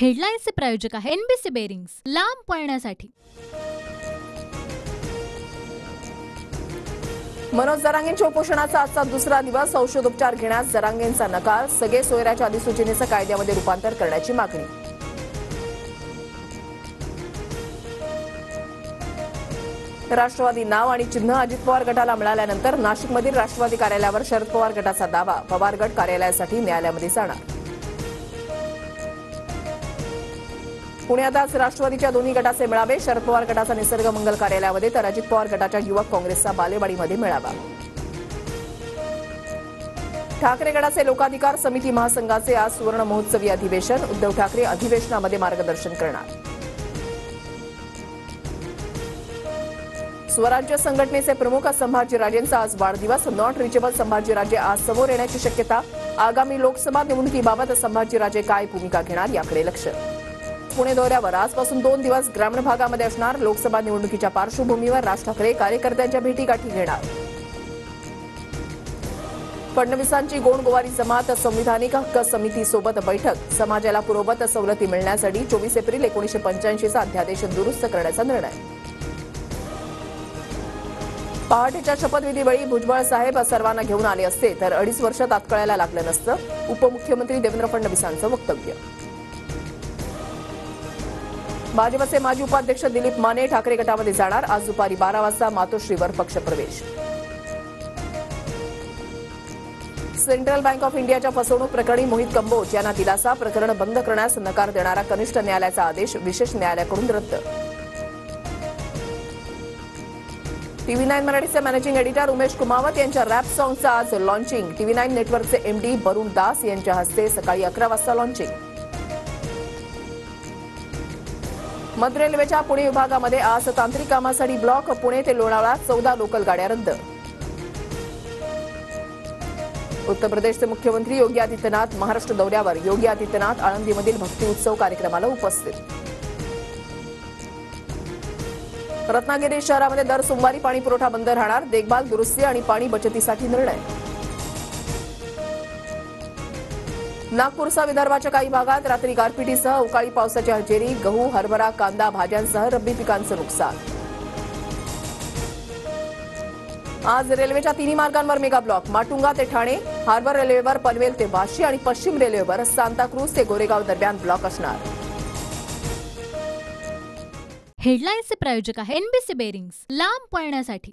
हेडलाईन्सचे प्रायोजक आहे NBC bearings, लांब पळण्यासाठी। मनोज जरांगेंच्या उपोषणाचा आजचा दुसरा दिवस। औषधोपचार घेण्यास जरांगेंचा नकार। सगळे सोयऱ्याच्या अधिसूचनेचं कायद्यामध्ये रूपांतर करण्याची मागणी। राष्ट्रवादी नाव आणि चिन्ह अजित पवार गटाला मिळाल्यानंतर नाशिकमधील राष्ट्रवादी कार्यालयावर शरद पवार गटाचा दावा। पवार गट कार्यालयासाठी न्यायालयामध्ये जाणार। पुण्यात आज राष्ट्रवादीच्या दोन्ही गटाचे मेळावे। शरद पवार गटाचा निसर्ग मंगल कार्यालयामध्ये तर अजित पवार गटाच्या युवक काँग्रेसचा बालेवाडीमध्ये मेळावा। ठाकरे गटाचे लोकाधिकार समिती महासंघाचे आज सुवर्ण महोत्सवी अधिवेशन। उद्धव ठाकरे अधिवेशनामध्ये मार्गदर्शन करणार। स्वराज्य संघटनेचे प्रमुख संभाजीराजेंचा आज वाढदिवस। नॉट रिचेबल संभाजीराजे आज समोर येण्याची शक्यता। आगामी लोकसभा निवडणुकीबाबत संभाजीराजे काय भूमिका घेणार याकडे लक्ष। पुणे दौऱ्यावर आजपासून 2 दिवस ग्रामीण भागामध्ये असणार। लोकसभा निवडणुकीच्या पार्श्वभूमीवर राज ठाकरे कार्यकर्त्यांच्या भेटीगाठी घेणार। फडणवीसांची गोंडगोवारी जमात संविधानिक हक्क समितीसोबत बैठक। समाजाला पूर्ववत सवलती मिळण्यासाठी 24 एप्रिल 1985चा अध्यादेश दुरुस्त करण्याचा निर्णय। पहाटेच्या शपथविधीवेळी भुजबळ साहेब सर्वांना घेऊन आले असते तर 2.5 वर्ष तात्काळायला लागलं नसतं। उपमुख्यमंत्री देवेंद्र फडणवीसांचं वक्तव्य। भाजपचे माजी उपाध्यक्ष दिलीप माने ठाकरे गटामध्ये जाणार। आज दुपारी 12 वाजता मातोश्रीवर पक्षप्रवेश। सेंट्रल बँक ऑफ इंडियाच्या फसवणूक प्रकरणी मोहित कंबोज यांना दिलासा। प्रकरण बंद करण्यास नकार देणारा कनिष्ठ न्यायालयाचा आदेश विशेष न्यायालयाकडून रद्द। TV9 मराठीचे मॅनेजिंग एडिटर उमेश कुमावत यांच्या रॅप सॉंगचं आज लॉन्चिंग। TV9 नेटवर्कचे MD वरुण दास यांच्या हस्ते सकाळी 11 वाजता लॉन्चिंग। मध्य रेल्वेच्या पुणे विभागामध्ये आज तांत्रिक कामासाठी ब्लॉक। पुणे ते लोणावळा 14 लोकल गाड्या रद्द। उत्तर प्रदेशचे मुख्यमंत्री योगी आदित्यनाथ महाराष्ट्र दौऱ्यावर। योगी आदित्यनाथ आळंदीमधील भक्ती उत्सव कार्यक्रमाला उपस्थित। रत्नागिरी शहरामध्ये दर सोमवारी पाणी पुरवठा बंद राहणार। देखभाल दुरुस्ती आणि पाणी बचतीसाठी निर्णय। नागपूरसह विदर्भाच्या काही भागात रात्री गारपिटीसह अवकाळी पावसाची हजेरी। गहू, हरभरा, कांदा, भाज्यांसह रब्बी पिकांचं नुकसान। आज रेल्वेच्या 3 मार्गांवर मेगा ब्लॉक। माटुंगा ते ठाणे, हार्बर रेल्वेवर पनवेल ते वाशी आणि पश्चिम रेल्वेवर सांताक्रूज ते गोरेगाव दरम्यान ब्लॉक असणार। हेडलाईन्सचे प्रायोजक आहे एनबीसी बेरिंग्स, लांब पळण्यासाठी।